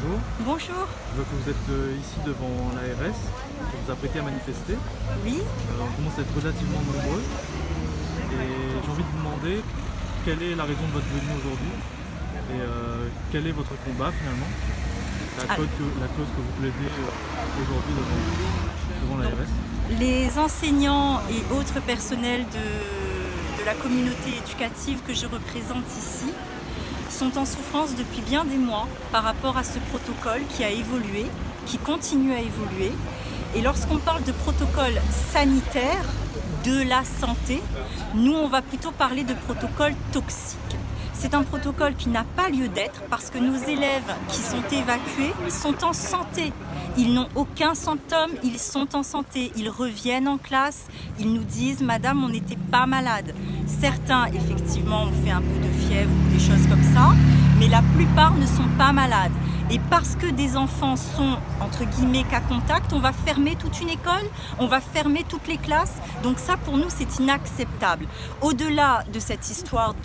bonjour. Bonjour. Je vois que vous êtes ici devant l'ARS, vous vous apprêtez à manifester. Oui. On commence à être relativement nombreux. Et j'ai envie de vous demander quelle est la raison de votre venue aujourd'hui et quel est votre combat finalement, la cause que vous plaidez aujourd'hui devant l'ARS. Les enseignants et autres personnels de la communauté éducative que je représente ici sont en souffrance depuis bien des mois par rapport à ce protocole qui a évolué, qui continue à évoluer. Et lorsqu'on parle de protocole sanitaire de la santé, nous on va plutôt parler de protocole toxique. C'est un protocole qui n'a pas lieu d'être parce que nos élèves qui sont évacués sont en santé. Ils n'ont aucun symptôme, ils sont en santé, ils reviennent en classe, ils nous disent « Madame, on n'était pas malade ». Certains, effectivement, ont fait un peu de fièvre ou des choses comme ça, mais la plupart ne sont pas malades. Et parce que des enfants sont, entre guillemets, cas contact, on va fermer toute une école, on va fermer toutes les classes. Donc ça, pour nous, c'est inacceptable. Au-delà de cette histoire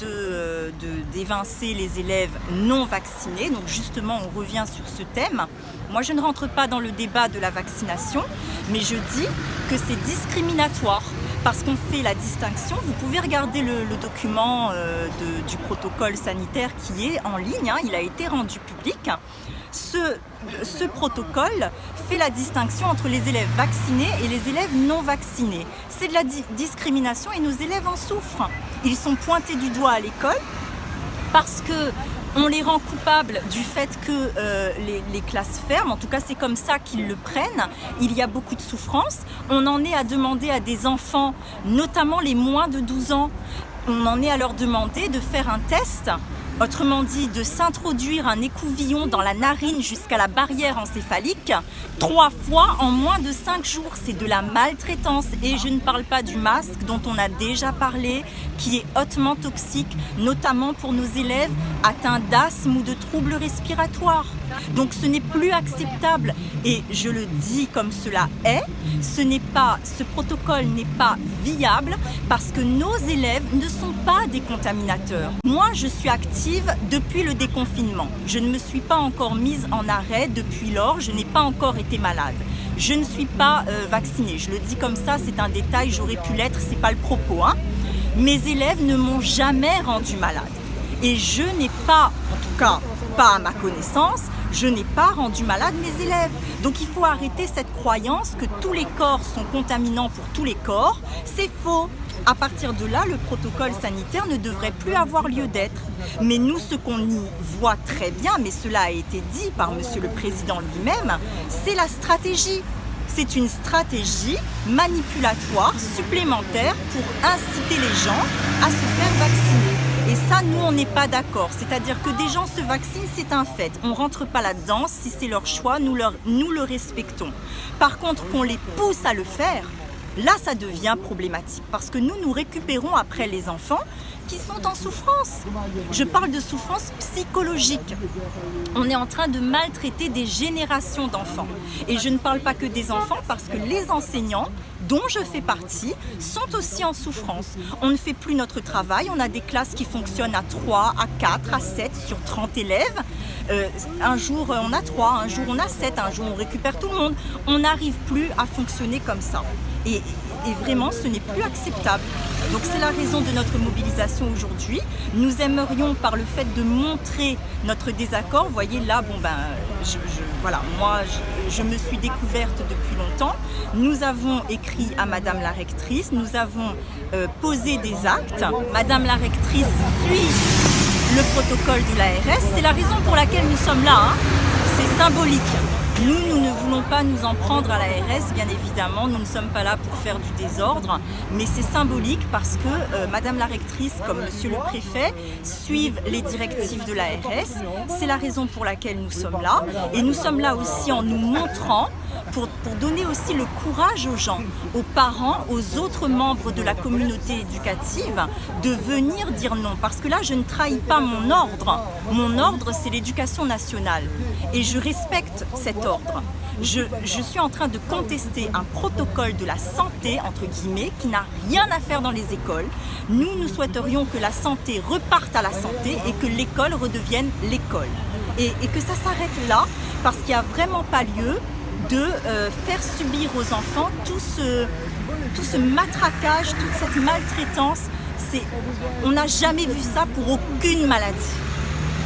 d'évincer les élèves non vaccinés, donc justement, on revient sur ce thème. Moi, je ne rentre pas dans le débat de la vaccination, mais je dis que c'est discriminatoire parce qu'on fait la distinction. Vous pouvez regarder le document du protocole sanitaire qui est en ligne, hein, il a été rendu public. Ce protocole fait la distinction entre les élèves vaccinés et les élèves non vaccinés. C'est de la discrimination et nos élèves en souffrent. Ils sont pointés du doigt à l'école parce que on les rend coupables du fait que les classes ferment, en tout cas c'est comme ça qu'ils le prennent. Il y a beaucoup de souffrance. On en est à demander à des enfants, notamment les moins de 12 ans, on en est à leur demander de faire un test. Autrement dit, de s'introduire un écouvillon dans la narine jusqu'à la barrière encéphalique 3 fois en moins de 5 jours. C'est de la maltraitance. Et je ne parle pas du masque dont on a déjà parlé, qui est hautement toxique, notamment pour nos élèves atteints d'asthme ou de troubles respiratoires. Donc ce n'est plus acceptable. Et je le dis comme cela est, ce protocole n'est pas viable parce que nos élèves ne sont pas des contaminateurs. Moi, je suis active depuis le déconfinement. Je ne me suis pas encore mise en arrêt depuis lors, je n'ai pas encore été malade. Je ne suis pas vaccinée, je le dis comme ça, c'est un détail, j'aurais pu l'être, c'est pas le propos. Hein. Mes élèves ne m'ont jamais rendu malade. Et je n'ai pas, en tout cas pas à ma connaissance, je n'ai pas rendu malade mes élèves. Donc il faut arrêter cette croyance que tous les corps sont contaminants pour tous les corps. C'est faux. À partir de là, le protocole sanitaire ne devrait plus avoir lieu d'être. Mais nous, ce qu'on y voit très bien, mais cela a été dit par Monsieur le Président lui-même, c'est la stratégie. C'est une stratégie manipulatoire supplémentaire pour inciter les gens à se faire vacciner. Et ça, nous, on n'est pas d'accord. C'est-à-dire que des gens se vaccinent, c'est un fait. On ne rentre pas là-dedans. Si c'est leur choix, nous le respectons. Par contre, qu'on les pousse à le faire, là, ça devient problématique. Parce que nous récupérons après les enfants qui sont en souffrance. Je parle de souffrance psychologique. On est en train de maltraiter des générations d'enfants. Et je ne parle pas que des enfants parce que les enseignants, dont je fais partie, sont aussi en souffrance. On ne fait plus notre travail, on a des classes qui fonctionnent à 3, à 4, à 7 sur 30 élèves. Un jour on a 3, un jour on a 7, un jour on récupère tout le monde. On n'arrive plus à fonctionner comme ça. Et vraiment, ce n'est plus acceptable. Donc c'est la raison de notre mobilisation aujourd'hui. Nous aimerions, par le fait de montrer notre désaccord, vous voyez là, voilà, moi je me suis découverte depuis longtemps. Nous avons écrit à Madame la rectrice, nous avons posé des actes. Madame la rectrice suit le protocole de l'ARS. C'est la raison pour laquelle nous sommes là. Hein. C'est symbolique. Nous ne voulons pas nous en prendre à l'ARS, bien évidemment, nous ne sommes pas là pour faire du désordre, mais c'est symbolique parce que Madame la rectrice, comme Monsieur le préfet, suivent les directives de l'ARS. C'est la raison pour laquelle nous sommes là. Et nous sommes là aussi en nous montrant, pour donner aussi le courage aux gens, aux parents, aux autres membres de la communauté éducative, de venir dire non. Parce que là, je ne trahis pas mon ordre. Mon ordre, c'est l'éducation nationale. Et je respecte cet ordre. Je suis en train de contester un protocole de la santé, entre guillemets, qui n'a rien à faire dans les écoles. Nous souhaiterions que la santé reparte à la santé et que l'école redevienne l'école. et que ça s'arrête là, parce qu'il n'y a vraiment pas lieu de faire subir aux enfants tout ce matraquage, toute cette maltraitance. On n'a jamais vu ça pour aucune maladie.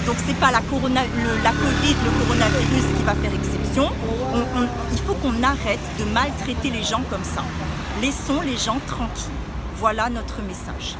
Donc c'est pas la Covid, le coronavirus qui va faire exception. Il faut qu'on arrête de maltraiter les gens comme ça. Laissons les gens tranquilles. Voilà notre message.